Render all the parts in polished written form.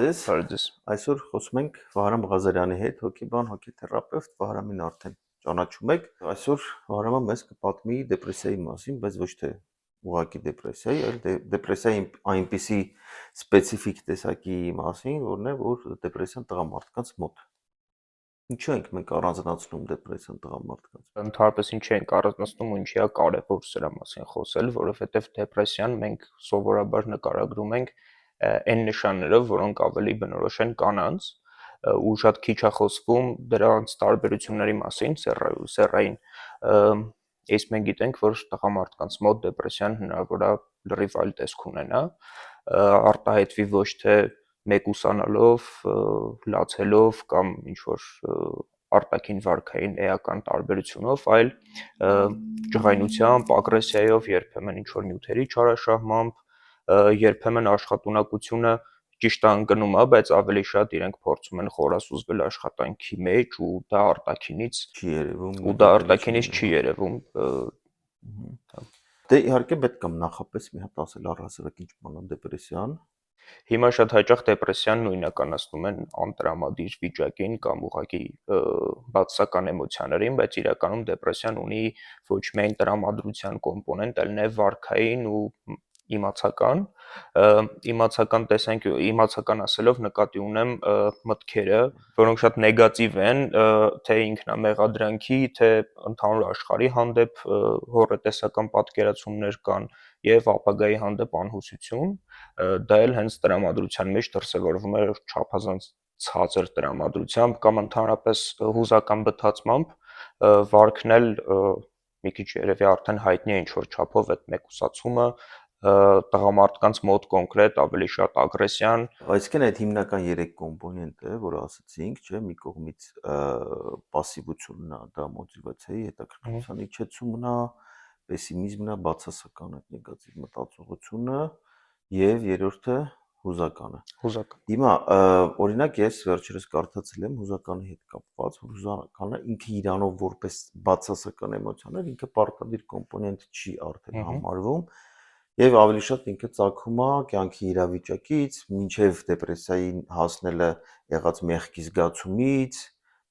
ձեզ։ Բարև ձեզ։ Այսօր խոսում ենք Վահրամ Ղազարյանի հետ, հոգեբան, հոգեթերապևտ, Վահրամին արդեն ճանաչում եք։ Այսօր Վահրամը մեզ կպատմի դեպրեսիայի մասին, բայց ոչ թե ուղղակի դեպրեսիայի, այլ դեպրեսիայի այնպիսի սպეციფიկ տեսակի մասին, որն է, որ դեպրեսիան տղամարդկանց մոտ։ Ինչու ենք մենք առանձնացնում դեպրեսիան տղամարդկանց։ Ընդհանրապես ինչ ենք առանձնացնում ու ինչի է կարևոր սրա մասին խոսել, որովհետև դեպրեսիան մենք սովորաբար նկարագրում ենք այն նշաններով, որոնք ավելի բնորոշ են կանանց, ու շատ քիչ է խոսվում դրանց տարբերությունների մասին, սեռային։ Իսկ մենք գիտենք, որ տղամարդկանց մոտ դեպրեսիան հնարավոր է լրիվ այլ տեսք ունենա, արտահայտվի ոչ թե մեկուսանալով, լացելով կամ ինչ-որ արտաքին վարքային էական տարբերությունով, այլ ջղայնությամբ, ագրեսիայով, երբեմն ինչ-որ նյութերի չարաշահմամբ, երբեմն աշխատունակությունը ճիշտ ընկնում է, բայց ավելի շատ իրենք փորձում են խորասուզվել աշխատանքի մեջ ու դա արտաքինից չի երևում։ Դե իհարկե պետք է նախապես մի հատ ասել առհասարակ ինչ բան է դեպրեսիան։ Հիմա շատ հաճախ դեպրեսիան նույնականացնում են անտրամադիր վիճակին կամ ուղղակի բացասական էմոցիաներին, բայց իրականում դեպրեսիան ունի ոչ միայն տրամադրության կոմպոնենտ, այլ նաև վարքային ու իմացական իմացական ասելով նկատի ունեմ մտքերը, որոնք շատ նեգատիվ են, թե ինքնամեղադրանքի, թե ընդհանուր աշխարհի հանդեպ հոռետեսական պատկերացումներ կան եւ ապագայի հանդեպ անհուսություն, դա էլ հենց տրամադրության մեջ դրսևորվում է չափազանց ցածր տրամադրությամբ կամ ընդհանրապես հուզական բթացմամբ, վարքն էլ մի քիչ երևի արդեն հայտնի է ինչ-որ չափով այդ մեկուսացումը, տղամարդկանց մոտ կոնկրետ ավելի շատ ագրեսիան։ Այսինքն այդ հիմնական 3 կոմպոնենտը, որ ասացինք, չէ, մի կողմից пассивությունն է, դա մոտիվացիայի հետաքրքրության իջեցումն է, պեսիմիզմն է, բացասական այդ նեգատիվ մտածողությունը եւ երրորդը հուզականը։ Հիմա օրինակ ես վերջերս կարդացել եմ հուզականի հետ կապված, որ հուզականը ինքը իրանով որպես բացասական էմոցիաներ, ինքը պարտադիր կոմպոնենտ չի արդեն համարվում եւ ավելի շատ ինքը ծագում է կյանքի իրավիճակից, մինչեւ դեպրեսիային հասնելը եղած մեղքի զգացումից,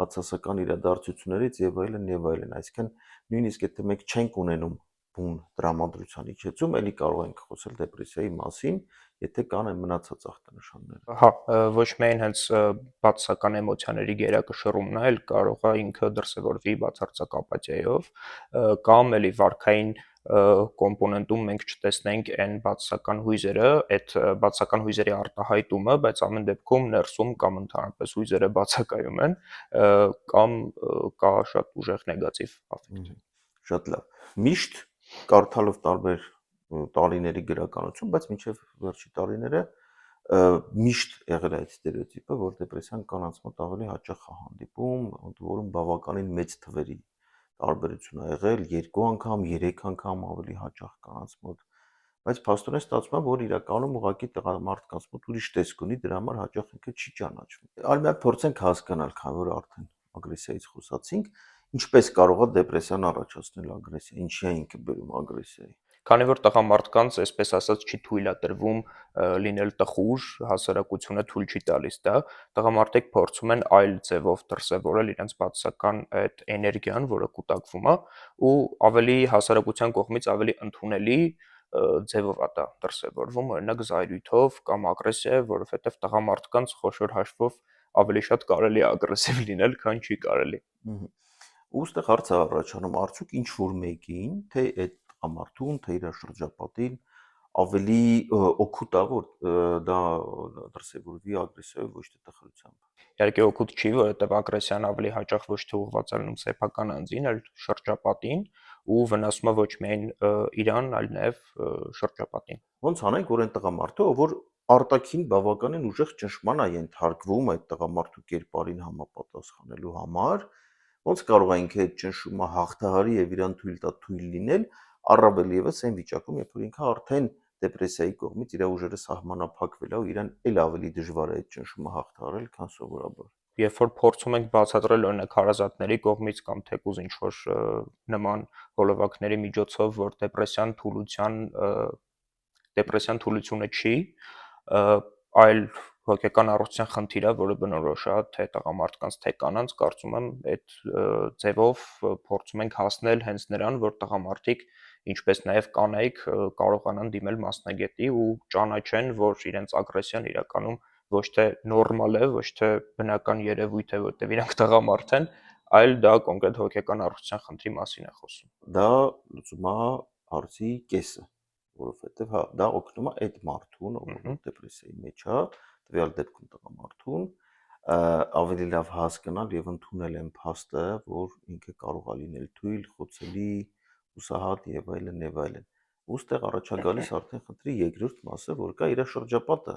բացասական իրադարձություններից եւ այլն եւ այլն, այսինքն նույնիսկ եթե մենք չենք ունենում բուն տրամադրության իջեցում, ելի կարող ենք խոսել դեպրեսիայի մասին, եթե կան այն մնացած ախտանշանները։ Հա, ոչ միայն հենց բացասական էմոցիաների գերակշռումն է, այլ կարող է ինքը դրսևորվի բացարձակ ապաթիայով, կամ էլի վարքային կոմպոնենտում մենք չտեսնենք այն բացասական հույզերը, այդ բացասական հույզերի արտահայտումը, բայց ամեն դեպքում ներսում կամ ընդհանրապես հույզերը բացակայում են, կամ կա շատ ուժեղ նեգատիվ աֆեկտ։ Շատ լավ։ Միշտ կարդալով տարբեր տարիների գրականություն, բայց մինչև վերջի տարիները միշտ եղել է այդ ստերեոտիպը, որ դեպրեսիան կանանց մոտ ավելի հաճախ է հանդիպում, որում բավականին մեծ թվերի տարբերություն է եղել, 2 անգամ, 3 անգամ ավելի հաճախ կանանց մոտ, բայց փաստորեն ստացվում է, որ իրականում ուղղակի տղամարդկանց մոտ ուրիշ տեսք ունի, դրա համար հաճախ ինքը չի ճանաչվում։ Այլ մի հատ փորձենք հասկանալ, քանի որ արդեն ագրեսիայից խոսացինք, ինչպես կարող է դեպրեսիան առաջացնել ագրեսիա, ինչի է ինքը բերում ագրեսիայի։ Քանի որ տղամարդկանց, այսպես ասած, չի թույլատրվում լինել տխուր, հասարակությունը թույլ չի տալիս դա, տղամարդիկ փորձում են այլ ձևով դրսևորել իրենց բացասական այդ էներգիան, որը կուտակվում է, ու ավելի հասարակության կողմից ավելի ընդունելի ձևով է դա դրսևորվում, օրինակ զայրույթով կամ ագրեսիայով, որովհետև տղամարդկանց խոշոր հաշվով ավելի շատ կարելի է ագրեսիվ լինել, քան չի կարելի։ Ու այստեղ հարց է առաջանում, արդյոք ինչ որ մեկին, թե այդ տղամարդուն, թե իր շրջապատին ավելի օգուտ է, որ դա դրսևորվի ագրեսիայով, ոչ թե տխրությամբ։ Իհարկե օգուտ չի, որովհետև ագրեսիան ավելի հաճախ ոչ թե ուղղված է լինում սեփական անձին, այլ շրջապատին, ու վնասում է ոչ միայն իրան, այլ նաև շրջապատին։ Ոնց անենք, որ այն տղամարդը, որ արտաքին բավականին ուժեղ ճնշման է ենթարկվում այդ տղամարդու կերպարին համապատասխանելու համար, ոնց կարող է ինքը այդ ճնշումը հաղթահարի եւ իրան թույլ լինել, առավել եւս այն վիճակում, երբ որ ինքը արդեն դեպրեսիայի կողմից իր ուժերը սահմանափակվել է ու իրան ել ավելի դժվար է այդ ճնշումը հաղթահարել, քան սովորաբար։ Երբ որ փորձում ենք բացատրել օրինակ հարազատների կողմից կամ թեկուզ ինչ-որ նման հոլովակների միջոցով, որ դեպրեսիան թուլությունը չի, այլ հոգեկան առողջության խնդիր է, որը բնորոշ է թե տղամարդկանց, թե կանանց, կարծում եմ այդ ձևով փորձում ենք հասնել հենց նրան, որ տղամարդիկ, ինչպես նաև կանայք կարողանան դիմել մասնագետի ու ճանաչեն, որ իրենց ագրեսիան իրականում ոչ թե նորմալ է, ոչ թե բնական երևույթ է, որտեղ իրանք տղամարդ են, այլ դա կոնկրետ հոգեկան առողջության խնդրի մասին է խոսում։ Դա լուծում է հարցի կեսը, որովհետև հա դա օգնում է այդ մարդուն, ով դեպրեսիայի մեջ է, տվյալ դեպքում տղամարդուն, ավելի լավ հասկանալ եւ ընդունել այն փաստը, որ ինքը կարող է լինել թույլ, խոցելի, հուսահատ եւ այլն եւ այլն։ Ոստեղ առաջա գալիս արդեն խնդրի երկրորդ մասը, որ կա իր շրջապատը,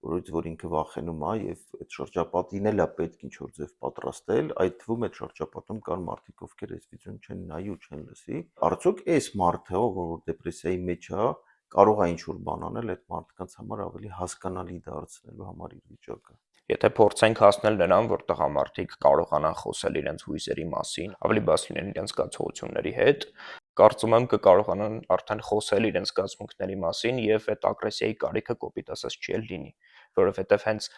որից որ ինքը վախենում է եւ այդ շրջապատին էլ է պետք ինչ որ ձև պատրաստել, այդ թվում այդ շրջապատում կան մարդիկ, ովքեր այս վիդեոն չեն նայի ու չեն լսի։ Արդյոք այս մարդը, որ դեպրեսիայի մեջ է, կարող է ինչ որ բան անել այդ մարդկանց համար ավելի հասկանալի դարձնելու համար իր վիճակը։ Եթե փորձենք հասնել նրան, որ տղամարդիկ կարողանան խոսել իրենց հույզերի մասին, ավելի բաց լինեն իրենց զգացողությունների հետ, կարծում եմ կկարողանան արդեն խոսել իրենց զգացմունքների մասին եւ այդ ագրեսիայի կարիքը կոպիտ ասած չի էլ լինի, որովհետեւ հենց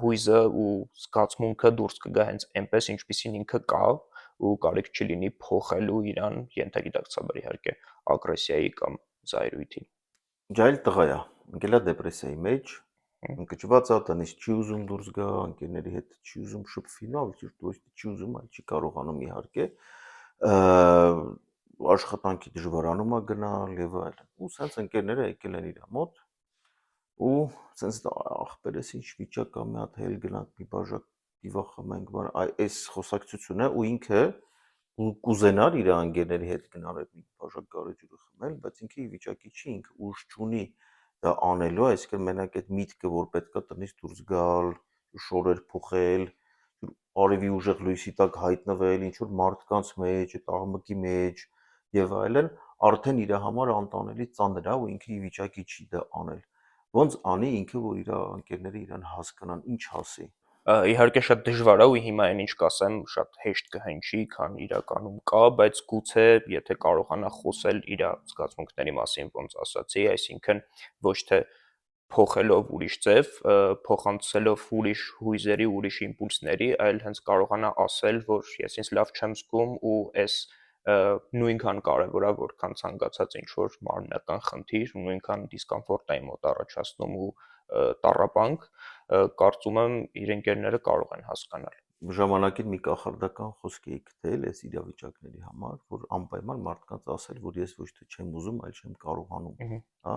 հույզը ու զգացմունքը դուրս կգա հենց այնպես, ինչպիսին ինքը կա ու կարիք չի լինի փոխելու իրան ենթագիտակցաբար իհարկե ագրեսիայի կամ զայրույթի։ Ջայլ տղա է, ընկել է դեպրեսիայի մեջ, ընկճված է, տնից չի ուզում դուրս գա, ընկերների հետ չի ուզում շփվի, նո, ոչ չի ուզում, այլ չի կարողանում իհարկե, աշխատանքի դժվարանում է գնալ եւ այլն։ Ու սենց ընկերները եկել են իր մոտ ու սենց ախպերս ինչ վիճակ կա, մի հատ հել գնանք մի բաժակ պիվա խմենք, բան, այս խոսակցությունը ու ինքը կուզենար իր ընկերների հետ գնալ այդ մի բաժակ գարեջուրը խմել, բայց ինքը ի վիճակի չի, ինքը ուժ չունի դա անելու, այսինքն մենակ այդ միտքը, որ պետքա տնից դուրս գալ, շորեր փոխել, արևի ուժեղ լույսի տակ հայտնվել, ինչ որ մարդկանց մեջ, այդ աղմկի մեջ եւ այլն, արդեն իր համար անտանելի ծանր է ու ինքը ի վիճակի չի դա անել։ Ոնց անի ինքը, որ իր ընկերները իրան հասկանան, ինչ ասի։ Իհարկե շատ դժվար է ու հիմա այն ինչ կասեմ շատ հեշտ կհնչի, քան իրականում կա, բայց գուցե եթե կարողանա խոսել իր զգացմունքների մասին, ոնց ասացի, այսինքն ոչ թե փոխելով ուրիշ ձև, փոխանցելով ուրիշ հույզերի, ուրիշ իմպուլսների, այլ հենց կարողանա ասել, որ ես ինձ լավ չեմ զգում ու այս նույնքան կարևոր է, որքան ցանկացած ինչ որ մարմնական խնդիր, նույնքան դիսկոմֆորտ է մոտ առաջացնում ու տառապանք, կարծում եմ իր ընկերները կարող են հասկանալ։ Ժամանակին մի կախարդական խոսք էի գտել այս իրավիճակների համար, որ անպայման մարդկանց ասել, որ ես ոչ թե չեմ ուզում, այլ չեմ կարողանում, հա,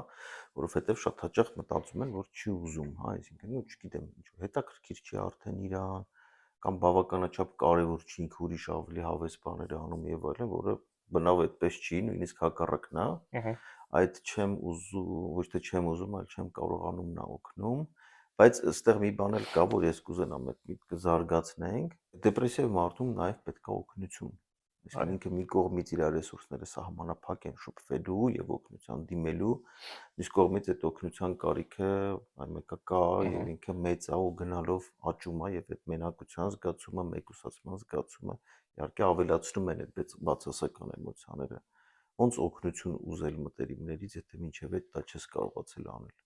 որովհետև շատ հաճախ մտածում են, որ չի ուզում, հա, այսինքն ու չգիտեմ, ինչ որ հետաքրքիր չի արդեն իրան, կամ բավականաչափ կարևոր չի, ինքը ուրիշ ավելի հավես բաներ է անում եւ այլն, որը բնավ այդպես չի, նույնիսկ հակառակն է, այդ չեմ ուզում, ոչ թե չեմ ուզում, այլ չեմ կարողանում նա օգնում, բայց այստեղ մի բան էլ կա, որ ես կուզենամ այդ միտքը զարգացնենք, դեպրեսիվ մարդուն նաև պետք է օգնություն, այսինքն ինքը մի կողմից իր ռեսուրսները սահմանափակ են շփվելու եւ օգնության դիմելու, մյուս կողմից այդ օգնության կարիքը մեկը կա եւ ինքը մեծ է ու գնալով աճում է եւ այդ մենակության զգացումը, մեկուսացման զգացումը իհարկե ավելացնում են այդ բացասական էմոցիաները, ոնց օգնություն ուզել մտերիմներից, եթե մինչեւ այդ դա չես կարողացել անել։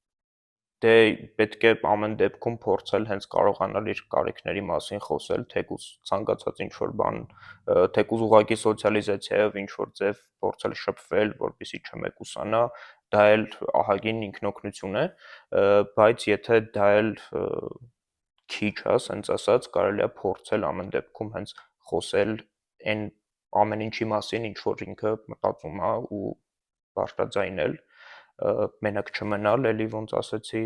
Դե պետք է ամեն դեպքում փորձել հենց կարողանալ իր կարիքների մասին խոսել, թեկուզ ցանկացած ինչ-որ բան, թեկուզ ուղղակի սոցիալիզացիայով ինչ-որ ձև փորձել շփվել, որպեսզի չմեկուսանա, դա էլ ահագին ինքնօգնություն է, բայց եթե դա էլ քիչ է, ասենց ասած, կարելի է փորձել ամեն դեպքում հենց խոսել այն ամեն ինչի մասին, ինչ որ ինքը մտածում է ու բարձրաձայնել մենակ չմնալ, էլի ոնց ասացի,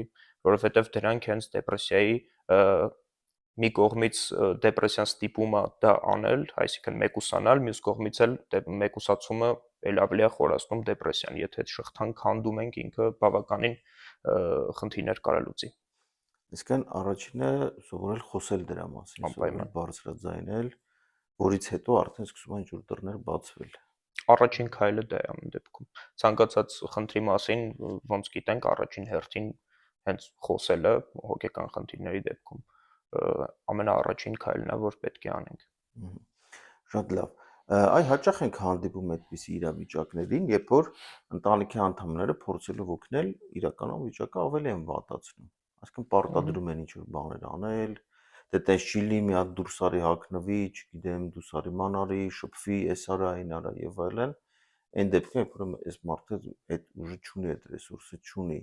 որովհետև դրանք հենց դեպրեսիայի մի կողմից դեպրեսիան ստիպում է դա անել, այսինքն մեկուսանալ, մյուս կողմից էլ մեկուսացումը էլ ավելի է խորացնում դեպրեսիան, եթե այդ շղթան քանդում ենք, ինքը բավականին խնդիրներ կարա լուծի։ Իսկն առաջինը սովորել խոսել դրա մասին, սովորել բարձրաձայնել, որից հետո արդեն սկսում են ինչ-որ դռներ բացվել։ Առաջին քայլը դա է ամեն դեպքում։ Ցանկացած խնդրի մասին, ոնց գիտենք, առաջին հերթին հենց խոսելը հոգեկան խնդիրների դեպքում ամենաառաջին քայլն է, որ պետք է անենք։ Շատ լավ։ Այ հաճախ ենք հանդիպում այդպիսի իրավիճակներին, երբ որ ընտանիքի անդամները փորձելով օգնել, իրականում վիճակը ավելի են վատացնում։ Այսինքն պարտադրում են ինչ-որ բաներ անել, դե տես չի լինի, մի հատ դուրս արի հագնվի, չգիտեմ, դուրս արի մանարի, շփվի, էս արա, այն արա եւ այլն, այն դեպքում երբ որ այս մարդը այդ ուժը չունի, այդ ռեսուրսը չունի,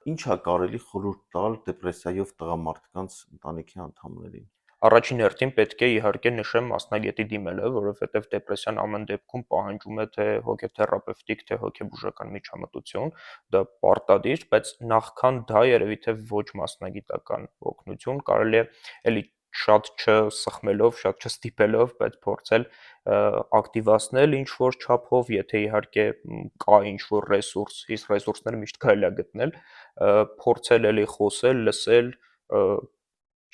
ի՞նչ է կարելի խորհուրդ տալ դեպրեսիայով տղամարդկանց ընտանիքի անդամներին։ Առաջին հերթին պետք է իհարկե նշեմ մասնագետի դիմելը, որովհետև դեպրեսիան ամեն դեպքում պահանջում է թե հոգեթերապևտիկ, թե հոգեբուժական միջամտություն, դա պարտադիր, բայց նախքան դա երևի թե ոչ մասնագիտական օգնություն կարելի է էլի շատ չսխմելով, շատ չստիպելով, բայց փորձել ակտիվացնել ինչ որ չափով, եթե իհարկե կա ինչ որ ռեսուրս, իսկ ռեսուրսները միշտ կարելի է գտնել, փորձել էլի խոսել, լսել,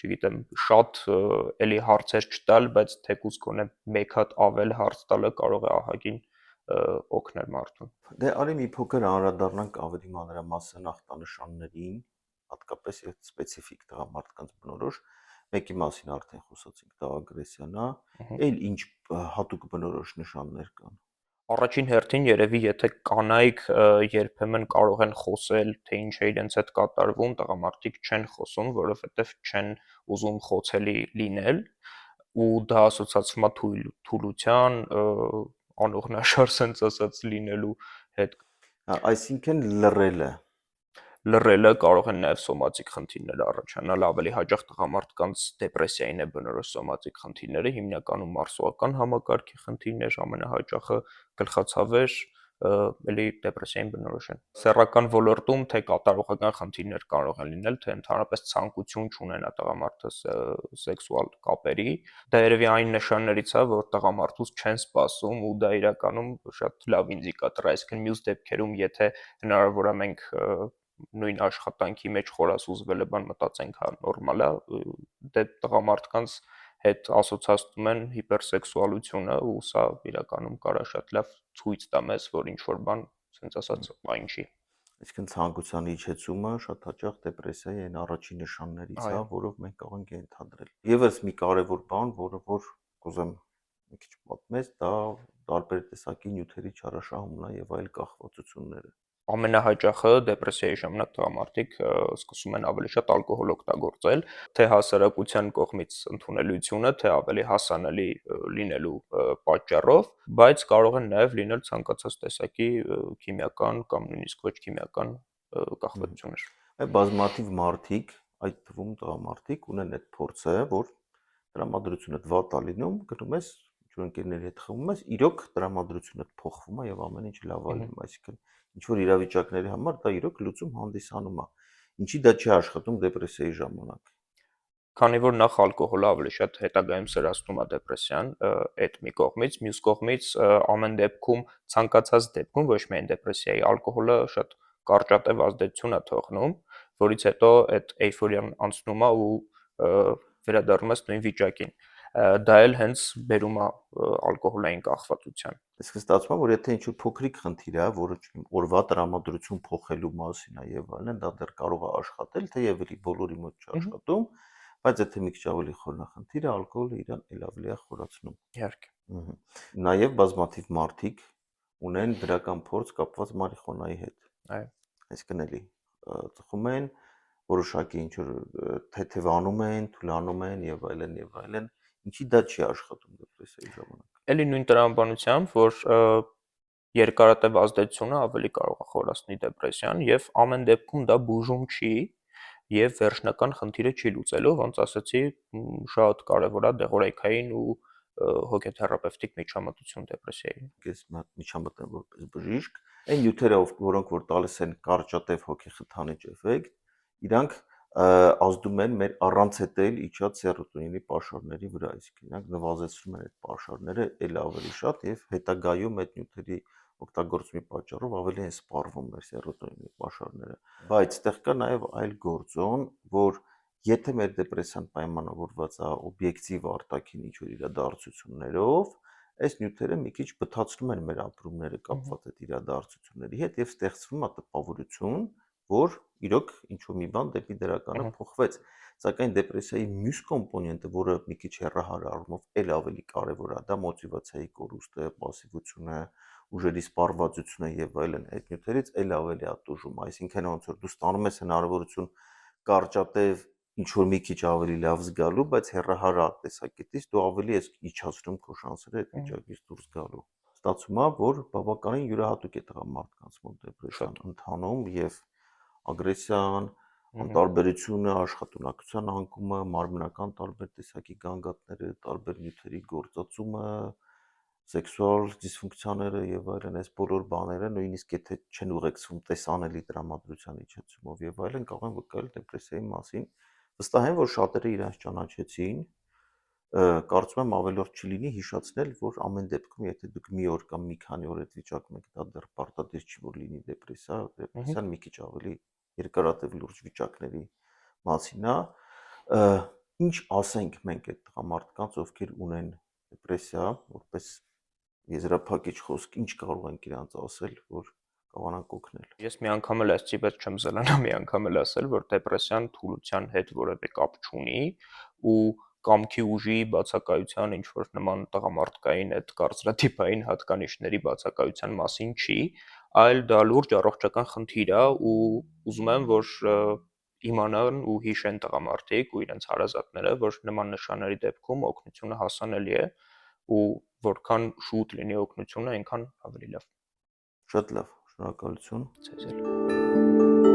չգիտեմ, շատ էլի հարցեր չտալ, բայց թեկուզ գոնե մեկ հատ ավել հարց տալը կարող է ահագին օգնել մարդուն։ Դե արի մի փոքր անդրադառնանք ավելի մանրամասն ախտանշաններին, հատկապես այդ սպეციფიկ տղամարդկանց բնորոշ, մեկի մասին արդեն խոսացինք, դա ագրեսիան է, այլ ինչ հատուկ բնորոշ նշաններ կան։ Առաջին հերթին երևի եթե կանայք երբեմն կարող են խոսել, թե ինչ է իրենց հետ կատարվում, տղամարդիկ չեն խոսում, որովհետև չեն ուզում խոցելի լինել, ու դա ասոցացվում է թուլության, անողնաշար sense ասած լինելու հետ։ Այսինքն Լռելը կարող են նաև սոմատիկ խնդիրներ առաջանալ, ավելի հաճախ տղամարդկանց դեպրեսիային է բնորոշ սոմատիկ խնդիրները, հիմնականում մարսողական համակարգի խնդիրներ, ամենահաճախը գլխացավեր, էլի դեպրեսիային բնորոշ են։ Սեռական ոլորտում թե կատարողական խնդիրներ կարող են լինել, թե ընդհանրապես ցանկություն չունենա տղամարդը սեքսուալ կապերի, դա երևի այն նշաններից է, որ տղամարդուց չեն սպասում ու դա իրականում շատ լավ ինդիկատոր է, այսինքն մյուս դեպքերում, եթե հնարավոր է մենք նույն աշխատանքի մեջ խորասուզվելը բան մտածենք, հա, նորմալ է, դե տղամարդկանց հետ ասոցացնում են հիպերսեքսուալությունը ու սա իրականում կարա շատ լավ ցույց տա մեզ, որ ինչ որ բան, ասենց ասած, այն չի։ Այսինքն ցանկության իջեցումը շատ հաճախ դեպրեսիայի այն առաջին նշաններից է, որով մենք կարող ենք ենթադրել։ Եվս մի կարևոր բան, որ կուզեմ մի քիչ պատմես, դա տարբեր տեսակի նյութերի չարաշահումն է եւ այլ կախվածությունները։ Ամենահաճախը դեպրեսիայի ժամանակ տղամարդիկ սկսում են ավելի շատ ալկոհոլ օգտագործել, թե հասարակության կողմից ընդունելությունը, թե ավելի հասանելի լինելու պատճառով, բայց կարող են նաև լինել ցանկացած տեսակի քիմիական կամ նույնիսկ ոչ քիմիական կախվածություններ։ Այ բազմաթիվ մարդիկ, այդ թվում տղամարդիկ ունեն այդ փորձը, որ տրամադրությունը վատ է լինում, գնում ես ինչ-որ ընկերների հետ խմում ես, իրոք տրամադրությունը փոխվում է եւ ամեն ինչ լավ է լինում, այսինքն ինչ որ իրավիճակների համար դա իրոք լուծում հանդիսանում է։ Ինչի դա չի աշխատում դեպրեսիայի ժամանակ։ Քանի որ նախ ալկոհոլը ավելի շատ հետագայում սրացնում է դեպրեսիան, այդ մի կողմից, մյուս կողմից ամեն դեպքում, ցանկացած դեպքում, ոչ միայն դեպրեսիայի, ալկոհոլը շատ կարճատև ազդեցություն է թողնում, որից հետո այդ էյֆորիան անցնում է ու վերադառնում ես նույն վիճակին։ Դա էլ հենց բերում է ալկոհոլային կախվածության։ Իսկ ստացվում է, որ եթե ինչ-որ փոքրիկ խնդիր է, որը օրվա տրամադրություն փոխելու մասին է եւ այլն, դա դեռ կարող է աշխատել, թեև էլի բոլորի մոտ չի աշխատում, բայց եթե մի քիչ ավելի խորն է խնդիրը, ալկոհոլը իրան էլ ավելի է խորացնում։ Իհարկե։ Նաեւ բազմաթիվ մարդիկ ունեն դրական փորձ կապված մարիխուանայի հետ։ Այո։ Այսինքն էլի ծխում են, որոշակի ինչ որ թեթևանում են, թուլանում են եւ այլն եւ այլն, ինչի դա չի աշխատում դեպրեսիայի ժամանակ։ Էլի նույն տրամաբանությամբ, որ երկարատև ազդեցությունը ավելի կարող է խորացնել դեպրեսիան եւ ամեն դեպքում դա բուժում չի եւ վերջնական խնդիրը չի լուծելու, ոնց ասացի, շատ կարեւոր է դեղորայքային ու հոգեթերապևտիկ միջամտություն դեպրեսիայի։ Ես միջամտեմ որպես բժիշկ, այն նյութերը, որոնք որ տալիս են կարճատև հոգեխթանիչ էֆեկտ, իրանք ազդում են մեր առանց հետել իջած սերոտոնինի պաշարների վրա, այսինքն իրանք նվազեցնում են այդ պաշարները ել ավելի շատ եւ հետագայում այդ նյութերի օգտագործումի պատճառով ավելի են սպառվում մեր սերոտոնինի պաշարները։ Բայց այդտեղ կա նաեւ այլ գործոն, որ եթե մեր դեպրեսիան պայմանավորված է օբյեկտիվ արտաքին ինչ-որ իրադարձություններով, այս նյութերը մի քիչ բթացնում են մեր ապրումները կապված այդ իրադարձությունների հետ եւ ստեղծվում է տպավորություն, որ իրոք ինչ-որ մի բան դեպի դրականը փոխվեց, սակայն դեպրեսիայի մյուս կոմպոնենտը, որը մի քիչ հեռահար առումով էլ ավելի կարևոր է, դա մոտիվացիայի կորուստը, պասիվությունը, ուժերի սպառվածությունը եւ այլն, այդ նյութերից էլ ավելի է տուժում, այսինքն ոնց որ դու ստանում ես հնարավորություն կարճատև ինչ որ մի քիչ ավելի լավ զգալու, բայց հեռահար տեսակետից դու ավելի ես իջացնում քո շանսերը այդ վիճակից դուրս գալու։ Ստացվում է, որ բավականին յուրահատուկ է տղամարդկանց մոտ դեպրեսիան ընթանում եւ ագրեսիան, անտարբերությունը, աշխատունակության անկումը, մարմնական տարբեր տեսակի գանգատները, տարբեր նյութերի գործածումը, սեքսուալ դիսֆունկցիաները եւ այլն, այս բոլոր բաները նույնիսկ եթե չեն ուղեկցվում տեսանելի տրամադրության իջեցումով եւ այլն, կարող են վկայել դեպրեսիայի մասին։ Վստահ եմ, որ շատերը իրանց ճանաչեցին, կարծում եմ ավելորդ չի լինի հիշացնել, որ ամեն դեպքում, եթե դուք մի օր կամ մի քանի օր այդ վիճակում եք, դա դեռ պարտադիր չի, որ լինի դեպրեսիան մի քիչ ավելի երկարատև լուրջ վիճակների մասին է, ինչ ասենք մենք այդ տղամարդկանց, ովքեր ունեն դեպրեսիա, որպես եզրափակիչ խոսք, ինչ կարող ենք իրանց ասել, որ կարողանանք օգնել։ Ես մի անգամ էլ այսի պես չեմ զլանա մի անգամ էլ ասել, որ դեպրեսիան թուլության հետ որևէ կապ չունի ու կամքի ուժի բացակայության ինչ որ նման տղամարդկային այդ կարծրատիպային հատկանիշների բացակայության մասին չի, այլ դա լուրջ առողջական խնդիր է ու ուզում եմ, որ իմանան ու հիշեն տղամարդիկ ու իրենց հարազատները, որ նման նշանների դեպքում օգնությունը հասանելի է ու որքան շուտ լինի օգնությունը, այնքան ավելի լավ։ Շատ լավ, շնորհակալություն։ Ցեզ էլ։